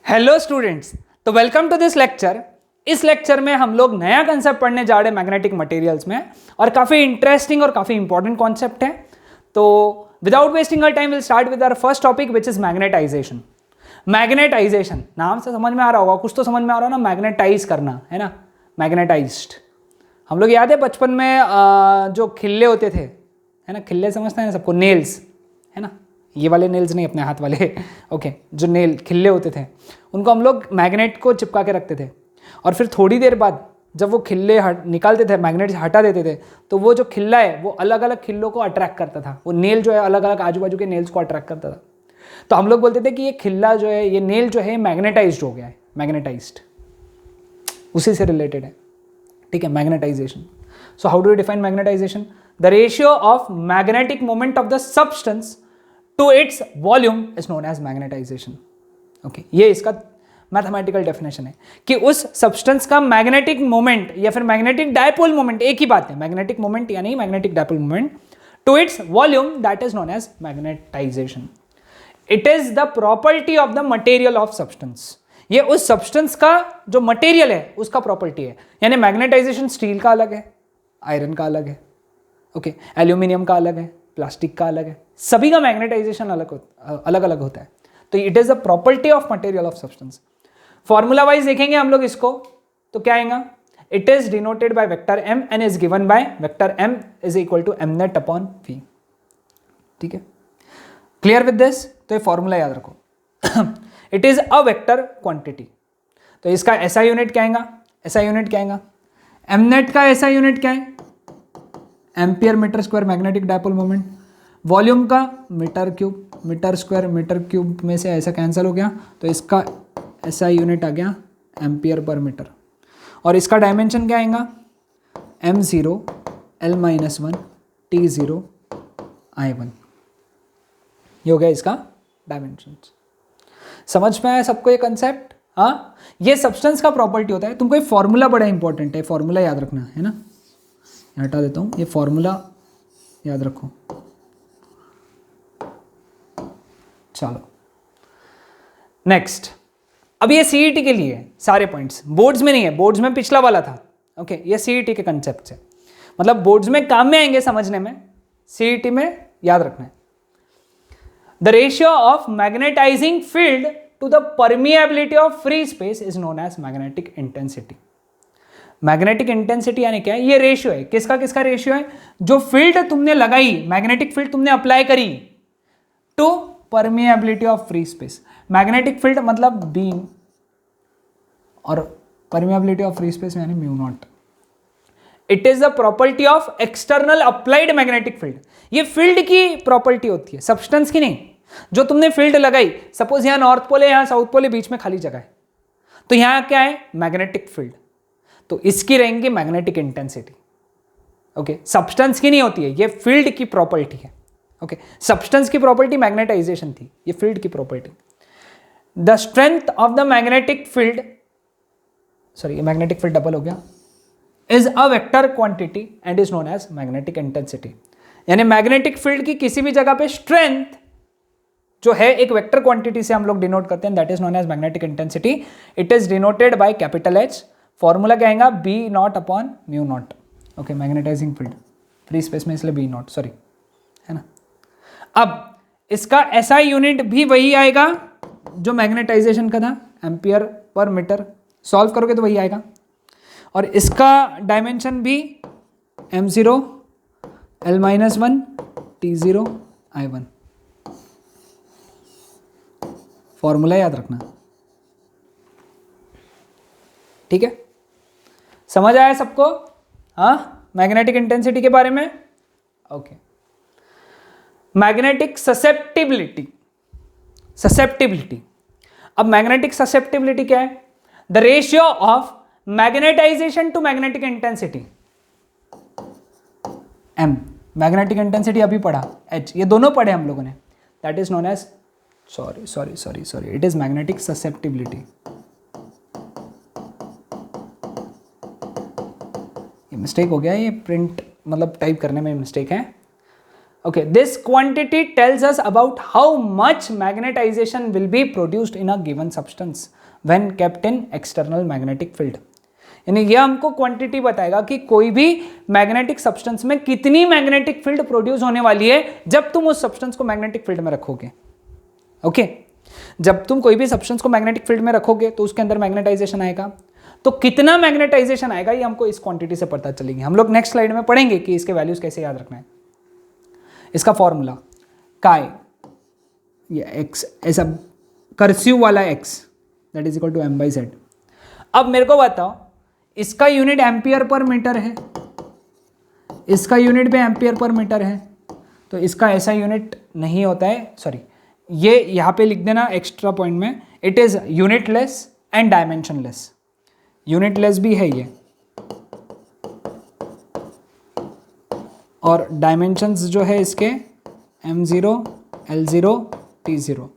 Hello students, तो welcome to this lecture. इस lecture में हम लोग नया कंसेप्ट पढ़ने जा रहे हैं मैग्नेटिक मटेरियल्स में, और काफ़ी इंटरेस्टिंग और काफ़ी इंपॉर्टेंट कॉन्सेप्ट है। तो without wasting our time will start with our first topic which is magnetization. Magnetization नाम से समझ में आ रहा होगा, कुछ तो समझ में आ रहा होगा ना, मैग्नेटाइज करना है ना, मैग्नेटाइज्ड। हम लोग याद है बचपन में जो खिल्ले होते थे, है ना, खिल्ले समझते हैं ना सबको, नेल्स, है ना, ये वाले नेल्स नहीं, अपने हाथ वाले ओके जो नेल खिल्ले होते थे उनको हम लोग मैग्नेट को चिपका के रखते थे, और फिर थोड़ी देर बाद जब वो खिल्ले निकालते थे, मैग्नेट से हटा देते थे, तो वो जो खिल्ला है वो अलग अलग खिल्लों को अट्रैक्ट करता था। वो नेल जो है अलग अलग आजू बाजू के नेल्स को अट्रैक्ट करता था। तो हम लोग बोलते थे कि ये खिल्ला जो है, ये नेल जो है मैग्नेटाइज्ड हो गया है, मैग्नेटाइज्ड, उसी से रिलेटेड है। ठीक है, magnetization. So how do you define magnetization? The ratio of magnetic moment of the substance to its volume is known as magnetization. Okay, ये इसका मैथमेटिकल डेफिनेशन है कि उस सब्सटेंस का मैग्नेटिक मोमेंट या फिर मैग्नेटिक डायपोल मोमेंट, एक ही बात है, मैग्नेटिक मोमेंट यानी magnetic dipole moment to its volume, that is known as magnetization. It is the property of the material of substance. ये उस सब्सटेंस का जो मटेरियल है उसका प्रॉपर्टी है। यानी मैग्नेटाइजेशन स्टील का अलग है, आयरन का अलग है, ओके, एल्यूमिनियम का अलग है, प्लास्टिक का अलग है, सभी का मैग्नेटाइजेशन अलग अलग होता है। तो it is the property of material of substance. Formula wise देखेंगे हम लोग इसको, तो क्या आएगा? It is denoted by vector M and is given by vector M is equal to M net upon V. ठीक है, क्लियर विद दिस? तो ये फॉर्मूला याद रखो। It is a vector quantity. तो इसका एसआई यूनिट क्या आएगा? एसआई यूनिट क्या आएगा? एम नेट का एसआई यूनिट क्या है? Ampere metre square magnetic dipole moment. Volume का मीटर क्यूब, मीटर क्यूब में से ऐसा कैंसिल हो गया, तो इसका एसआई यूनिट आ गया एम्पियर पर मीटर। और इसका डायमेंशन क्या आएगा? m0 l-1 t0 i1। ये हो गया इसका डायमेंशन। समझ में आया सबको ये कंसेप्ट? हाँ, ये सब्सटेंस का प्रॉपर्टी होता है। तुमको ये फॉर्मूला बड़ा इंपॉर्टेंट है, फॉर्मूला याद रखना है ना। हटा देता हूँ, ये फॉर्मूला याद रखो। चलो नेक्स्ट। अब ये सीईटी के लिए है सारे पॉइंट्स, बोर्ड्स में नहीं है। बोर्ड्स में पिछला वाला था, ओके, ये सीईटी के कंसेप्ट है, मतलब बोर्ड्स में काम में आएंगे समझने में, सीईटी में याद रखना है। The ratio of magnetizing field to the permeability of free space is known as magnetic intensity. Magnetic intensity यानी क्या है? ये रेशियो है। किसका किसका रेशियो है? जो फील्ड तुमने लगाई, मैग्नेटिक फील्ड तुमने अप्लाई करी to permeability of free space. Magnetic field मतलब बीम, और परमिएबिलिटी ऑफ फ्री स्पेस यानी mu naught. It is the property of external applied magnetic field. ये फील्ड की प्रॉपर्टी होती है, सब्सटेंस की नहीं। जो तुमने फील्ड लगाई, सपोज यहां नॉर्थ पोल है, यहां साउथ पोल है, बीच में खाली जगह है, तो यहां क्या है? Magnetic field. तो इसकी रहेंगी मैग्नेटिक इंटेंसिटी। ओके, सब्सटेंस की नहीं होती है, ये फील्ड की प्रॉपर्टी है। ओके, सब्सटेंस की प्रॉपर्टी मैग्नेटाइजेशन थी, ये फील्ड की property. The strength of the magnetic field, sorry magnetic field double हो गया, is a vector quantity and is known as magnetic intensity. यानी मैग्नेटिक फील्ड की किसी भी जगह पे स्ट्रेंथ जो है एक वेक्टर क्वांटिटी से हम लोग डिनोट करते हैं, that is known as magnetic intensity. It is denoted by capital H. Formula क्या आएगा? B naught upon mu naught. Okay, magnetizing field free space में, इसलिए बी नॉट, सॉरी, है ना। अब इसका एसआई यूनिट भी वही आएगा जो मैग्नेटाइजेशन का था, एम्पियर पर मीटर। सॉल्व करोगे तो वही आएगा। और इसका डायमेंशन भी m0 l-1 t0 i1। Formula याद रखना, ठीक है? समझ आया सबको? हाँ, मैग्नेटिक इंटेंसिटी के बारे में। Okay, magnetic susceptibility. ससेप्टिबिलिटी, अब मैग्नेटिक ससेप्टिबिलिटी क्या है? The ratio of magnetization to magnetic intensity, M. Magnetic intensity अभी पढ़ा, एच, ये दोनों पढ़े हम लोगों ने, that is known as, sorry, it is magnetic susceptibility. ये मिस्टेक हो गया, ये प्रिंट मतलब टाइप करने में मिस्टेक है। Okay, this quantity tells us about how much magnetization will be produced in a given substance when kept in external magnetic field. यानी यह हमको क्वांटिटी बताएगा कि कोई भी मैग्नेटिक सब्सटेंस में कितनी मैग्नेटिक फील्ड प्रोड्यूस होने वाली है जब तुम उस सब्सटेंस को मैग्नेटिक फील्ड में रखोगे. ओके, जब तुम कोई भी सब्सटेंस को मैग्नेटिक फील्ड में रखोगे तो उसके अंदर मैग्नेटाइजेशन आएगा. तो कितना मैग्नेटाइजेशन आएगा ये हमको इस क्वांटिटी से पता चलेगी. हम लोग नेक्स्ट स्लाइड में पढ़ेंगे कि इसके वैल्यूज कैसे याद रखना है. इसका फॉर्मूला काय, ये x ऐसा कर्सिव वाला x that is equal to m/z. अब मेरे को बताओ, इसका यूनिट एम्पियर पर मीटर है, इसका यूनिट भी एम्पियर पर मीटर है, तो इसका ऐसा यूनिट नहीं होता है. सॉरी, ये यहाँ पे लिख देना एक्स्ट्रा पॉइंट में, it is unitless and dimensionless. Unitless भी है ये, और डायमेंशंस जो है इसके m0, L0, T0,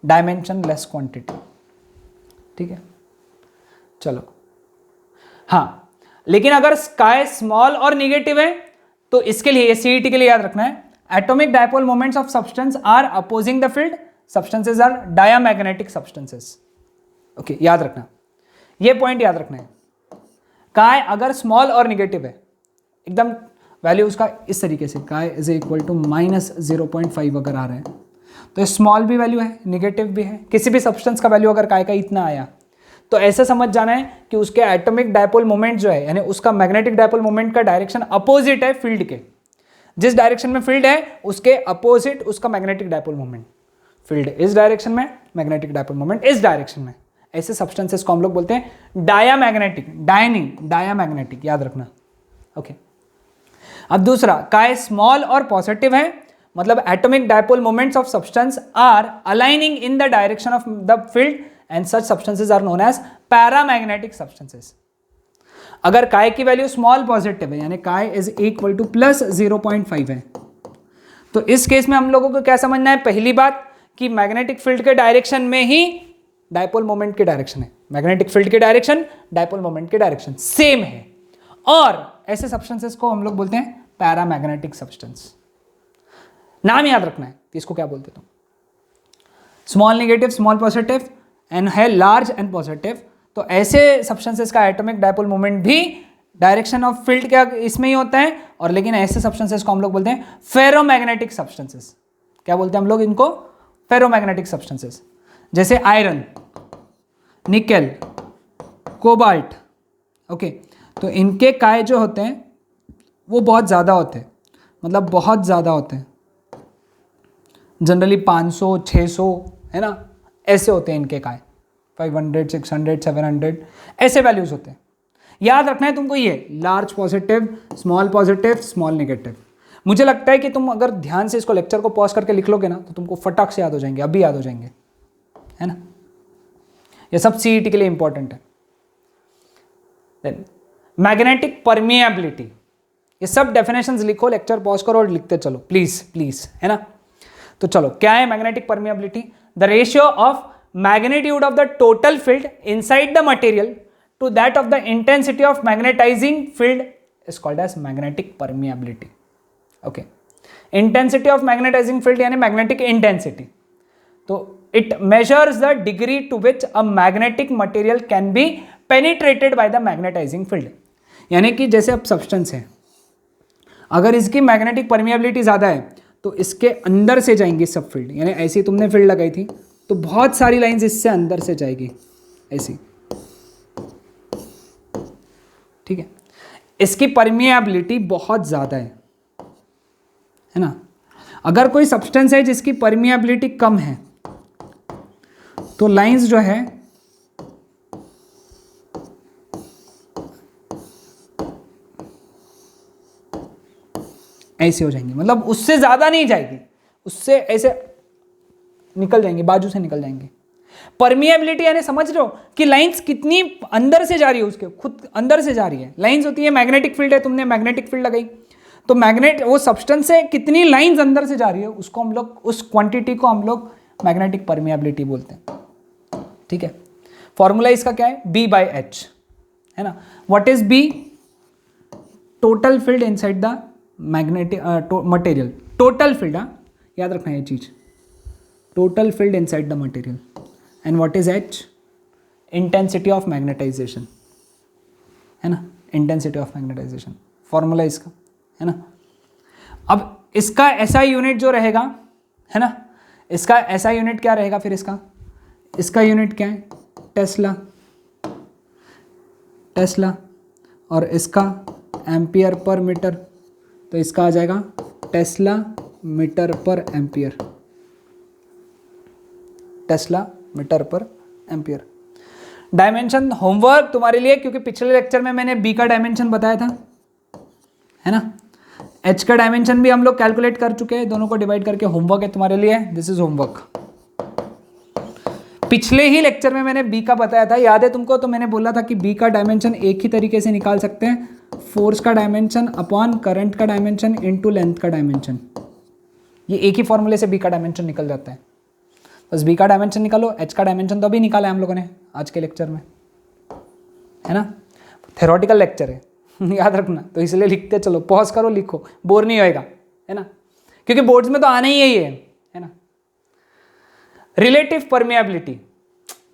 dimension less quantity. ठीक है, चलो. हाँ, लेकिन अगर स्काई स्मॉल और नेगेटिव है तो इसके लिए CET के लिए याद रखना है, atomic dipole moments of substance are opposing the field, substances are diamagnetic substances. Okay, याद रखना, ये पॉइंट याद रखना है. काय अगर स्मॉल और नेगेटिव है, एकदम वैल्यू उसका इस तरीके से काय इज इक्वल टू -0.5 अगर आ रहा है तो स्मॉल भी वैल्यू है, नेगेटिव भी है. किसी भी सब्सटेंस का वैल्यू अगर काय का इतना आया तो ऐसे समझ जाना है कि उसके एटॉमिक डायपोल मोमेंट जो है, यानी उसका मैग्नेटिक डायपोल मोमेंट का डायरेक्शन अपोजिट है फील्ड के. जिस डायरेक्शन में फील्ड है उसके अपोजिट उसका मैग्नेटिक डायपोल मोमेंट. फील्ड इस डायरेक्शन में, मैग्नेटिक डायपोल मोमेंट इस डायरेक्शन में. ऐसे सब्सटेंसेस को हम लोग बोलते हैं डायामैग्नेटिक, डायामैग्नेटिक, याद रखना. ओके, अब दूसरा, काय स्मॉल और पॉजिटिव है, मतलब atomic dipole moments of substance are aligning in the direction of the field and such substances are known as paramagnetic substances. अगर काय की वैल्यू स्मॉल पॉजिटिव है, यानी काय इज इक्वल टू +0.5 है, तो इस केस में हम लोगों को क्या समझना है? पहली बात कि मैग्नेटिक फील्ड के डायरेक्शन में ही डायपोल मोमेंट की डायरेक्शन है. मैग्नेटिक फील्ड की डायरेक्शन, डायपोल मोमेंट की डायरेक्शन सेम है, और ऐसे सब्सटेंसेस को हम लोग बोलते हैं पैरामैग्नेटिक सब्सटेंस. नाम याद रखना है कि इसको क्या बोलते हैं. Small negative, small positive and है लार्ज एंड पॉजिटिव, तो ऐसे सब्सटेंसेस का एटॉमिक डायपोल मोमेंट भी डायरेक्शन ऑफ फील्ड क्या इसमें ही होता है. और लेकिन ऐसे सब्सटेंसेस को हम लोग बोलते हैं फेरोमैग्नेटिक सब्सटेंसेस. क्या बोलते हैं हम लोग इनको? Ferromagnetic substances. जैसे आयरन, निकेल, कोबाल्ट. ओके, तो इनके काय जो होते हैं वो बहुत ज़्यादा होते हैं, मतलब बहुत ज़्यादा होते हैं, जनरली 500, 600 है ना, ऐसे होते हैं इनके काय. 500, 600, 700 ऐसे वैल्यूज होते हैं. याद रखना है तुमको ये लार्ज पॉजिटिव, स्मॉल नेगेटिव. मुझे लगता है कि तुम अगर ध्यान से इसको लेक्चर को पॉज करके लिख लोगे ना तो तुमको फटाक से याद हो जाएंगे, अभी याद हो जाएंगे, है ना. ये सब CET के लिए इंपॉर्टेंट है. देन मैग्नेटिक परमिएबिलिटी, ये सब डेफिनेशंस लिखो, लेक्चर पॉज करो और लिखते चलो प्लीज प्लीज, है ना. तो चलो, क्या है magnetic permeability? The ratio of magnitude of the total field inside the material to that of the intensity of magnetizing field is called as magnetic permeability. Okay, intensity of magnetizing field यानी magnetic intensity. तो it measures the degree to which a magnetic material can be penetrated by the magnetizing field. यानी कि जैसे अब substance है, अगर इसकी magnetic permeability ज़्यादा है तो इसके अंदर से जाएंगी सब फील्ड. यानी ऐसी तुमने फील्ड लगाई थी तो बहुत सारी लाइंस इससे अंदर से जाएगी ऐसी. ठीक है, इसकी परमिएबिलिटी बहुत ज़्यादा है ना. अगर कोई सब्सटेंस है जिसकी परमिएबिलिटी कम है तो लाइंस जो है ऐसे हो जाएंगी, मतलब उससे ज़्यादा नहीं जाएगी, उससे ऐसे निकल जाएंगे, बाजू से निकल जाएंगे. परमिएबिलिटी यानी समझ रहे हो कि लाइंस कितनी अंदर से जा रही है, उसके खुद अंदर से जा रही है. लाइंस होती है, मैग्नेटिक फील्ड है, तुमने मैग्नेटिक फील्ड लगाई तो मैग्नेट वो सब्सटेंस से कितनी लाइंस अंदर से जा रही है उसको हम लोग, उस क्वांटिटी को हम लोग मैग्नेटिक परमिएबिलिटी बोलते हैं. ठीक है, फॉर्मूला इसका क्या है? B/H, है ना. What is B? Total field inside the magnetic material. Total field, हाँ याद रखना ये चीज, total field inside the material. And what is H? Intensity of magnetization, है ना, इंटेंसिटी ऑफ मैग्नेटाइजेशन फॉर्मूला इसका, है ना। अब इसका एसआई यूनिट जो रहेगा, है ना, इसका एसआई यूनिट क्या रहेगा फिर इसका यूनिट क्या है? टेस्ला, टेस्ला, और इसका एम्पियर पर मीटर, तो इसका आ जाएगा टेस्ला मीटर पर एम्पियर, टेस्ला मीटर पर एम्पियर। डायमेंशन होमवर्क तुम्हारे लिए, क्योंकि पिछले लेक्चर में मैंने बी का डायमेंशन बताया था, है ना। एच का डायमेंशन भी हम लोग कैलकुलेट कर चुके हैं, दोनों को डिवाइड करके होमवर्क है तुम्हारे लिए, दिस इज होमवर्क। पिछले ही लेक्चर में मैंने बी का बताया था, याद है तुमको? तो मैंने बोला था कि बी का डायमेंशन एक ही तरीके से निकाल सकते हैं, फोर्स का डायमेंशन अपॉन करंट का डायमेंशन इनटू लेंथ का डायमेंशन। ये एक ही फॉर्मूले से बी का डायमेंशन निकल जाता है। बस बी का डायमेंशन निकालो, एच का डायमेंशन तो अभी निकाला है हम लोगों ने आज के लेक्चर में, है ना। थ्योरेटिकल लेक्चर है याद रखना, तो इसलिए लिखते चलो, पॉज करो, लिखो, बोर नहीं होएगा, है ना, क्योंकि बोर्ड्स में तो आना ही यही है ना। रिलेटिव परमिएबिलिटी,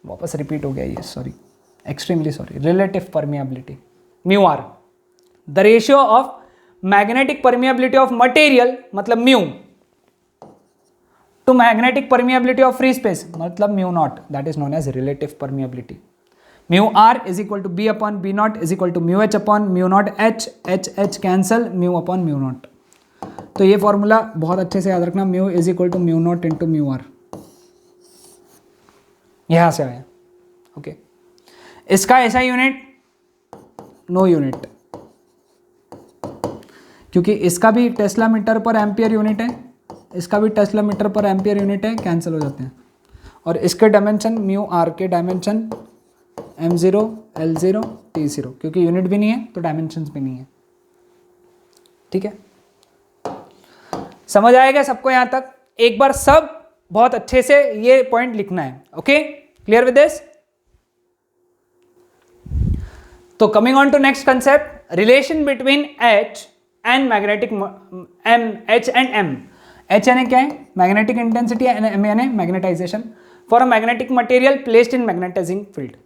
वापस रिपीट हो गया ये, sorry, extremely sorry. Relative permeability, mu R, the ratio of magnetic permeability of material मतलब mu to magnetic permeability of free space मतलब mu naught, that is known as relative permeability. Mu are is equal to B upon B not is equal to mu H upon mu not H, H H cancel, mu upon mu naught. तो ये formula बहुत अच्छे से याद रखना, mu is equal to mu not into mu R, यहां से आया, ओके। इसका ऐसा यूनिट नो यूनिट, क्योंकि इसका भी टेस्ला मीटर पर एम्पियर यूनिट है, इसका भी टेस्ला मीटर पर एम्पियर यूनिट है, कैंसिल हो जाते हैं। और इसके डायमेंशन म्यू आर के डायमेंशन m0 l0 t0, क्योंकि यूनिट भी नहीं है तो डायमेंशंस भी नहीं है, ठीक है। समझ आएगा सबको यहां तक? एक बार सब बहुत अच्छे से ये पॉइंट लिखना है, ओके, क्लियर विद दिस? तो coming on to next concept, relation between H and magnetic M, H and M. H यानी क्या है? मैग्नेटिक इंटेंसिटी, एम यानी magnetization for a magnetic material placed in magnetizing field,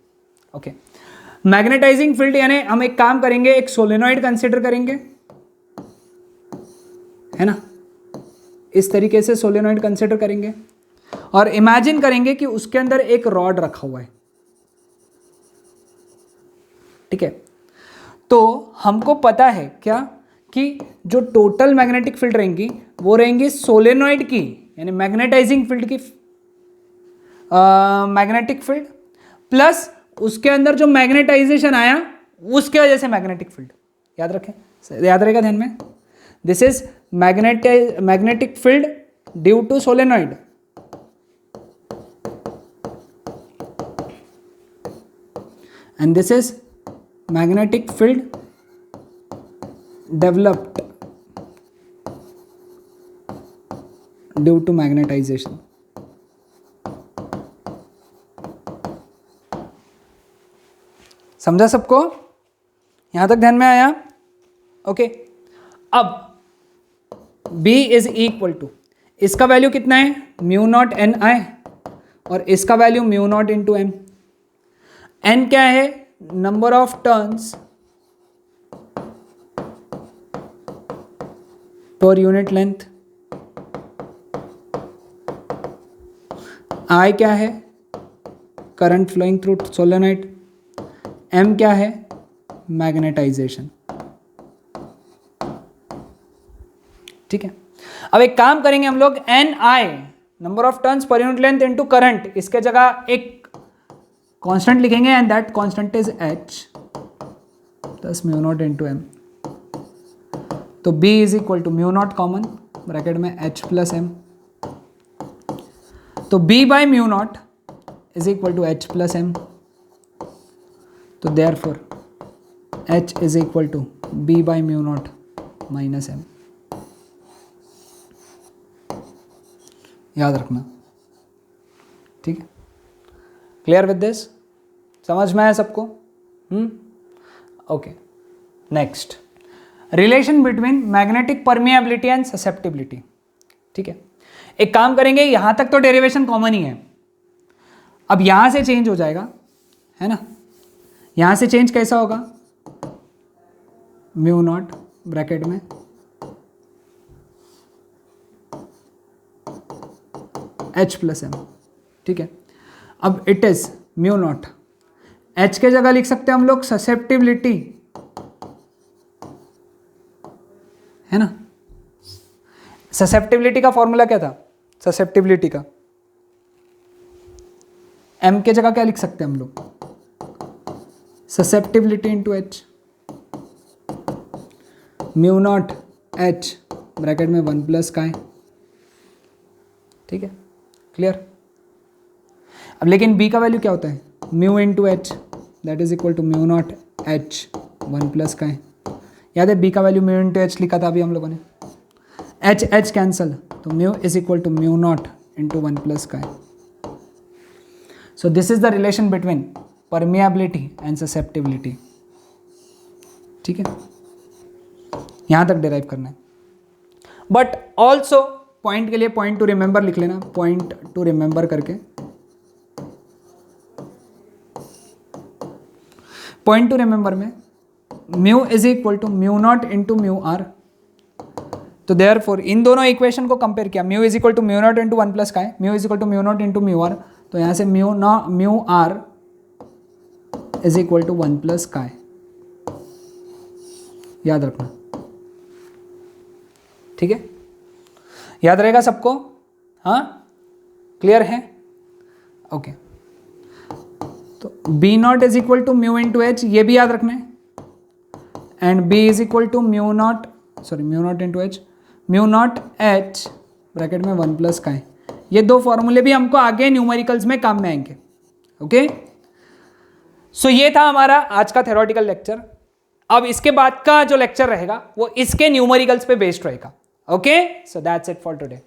okay. Magnetizing field यानी हम एक काम करेंगे, एक सोलेनॉइड कंसिडर करेंगे, है ना, इस तरीके से सोलेनॉइड कंसिडर करेंगे और इमेजिन करेंगे कि उसके अंदर एक रॉड रखा हुआ है, ठीक है। तो हमको पता है क्या कि जो टोटल मैग्नेटिक फील्ड रहेंगी वो रहेंगी सोलेनॉइड की, यानी मैग्नेटाइजिंग फील्ड की, मैग्नेटिक फील्ड प्लस उसके अंदर जो मैग्नेटाइजेशन आया उसके वजह से मैग्नेटिक फील्ड। याद रखें, याद रहेगा ध्यान में, this is magnetic field due to solenoid, and this is magnetic field developed due to magnetization। समझा सबको? यहां तक ध्यान में आया? ओके। अब B इज इक्वल टू, इसका वैल्यू कितना है? म्यू नॉट एन आई, और इसका value mu not into M. N क्या है? Number of turns per unit length. I क्या है? Current flowing through solenoid. M क्या है? मैग्नेटाइजेशन, ठीक है। अब एक काम करेंगे हम लोग, N I number of turns per unit length into current, इसके जगह एक कांस्टेंट लिखेंगे and that constant is H plus mu not into M. तो B is equal to mu naught common, bracket में H प्लस एम, तो B by mu naught is equal to H plus M, तो therefore H is equal to B by mu naught minus M. याद रखना, ठीक है, clear with this? समझ में आया सबको? Okay. Next, relation between magnetic permeability and susceptibility. ठीक है, एक काम करेंगे, यहां तक तो डेरिवेशन कॉमन ही है, अब यहां से चेंज हो जाएगा, है ना, यहां से चेंज कैसा होगा, म्यू नॉट ब्रैकेट में H प्लस एम, ठीक है। अब it is mu naught, H के जगह लिख सकते हैं हम लोग ससेप्टिबिलिटी, है ना। ससेप्टिबिलिटी का फॉर्मूला क्या था, ससेप्टिबिलिटी का M के जगह क्या लिख सकते हैं हम लोग, susceptibility into H, mu naught H bracket में 1 प्लस का है, ठीक है, क्लियर। अब लेकिन B का वैल्यू क्या होता है, mu into H that is equal to mu naught H 1 plus का है, याद है B का वैल्यू म्यू इंटू H लिखा था अभी हम लोगों ने, H कैंसल, तो mu is equal to mu not into 1 plus का है। So this is the relation between permeability and susceptibility, ठीक है, यहां तक डिराइव करना है। बट ऑल्सो पॉइंट के लिए पॉइंट टू रिमेंबर लिख लेना, पॉइंट टू रिमेंबर करके, पॉइंट टू रिमेंबर में mu is equal to mu not into mu r, तो देयरफॉर इन दोनों इक्वेशन को कंपेयर किया, mu is equal to mu not into 1 plus का है, mu is equal to mu not into mu r, तो यहां से mu are is equal to 1 plus का है, याद रखना, ठीक है, याद रहेगा सबको, हाँ क्लियर है, ओके। तो B not is equal to mu into H, ये भी याद रखना है, and B is equal to mu not into H, mu not H bracket में 1 प्लस का है। ये दो फॉर्मूले भी हमको आगे न्यूमेरिकल्स में काम में आएंगे, ओके। सो ये था हमारा आज का थ्योरेटिकल लेक्चर। अब इसके बाद का जो लेक्चर रहेगा वो इसके न्यूमेरिकल्स पे बेस्ड रहेगा, okay. So that's it for today.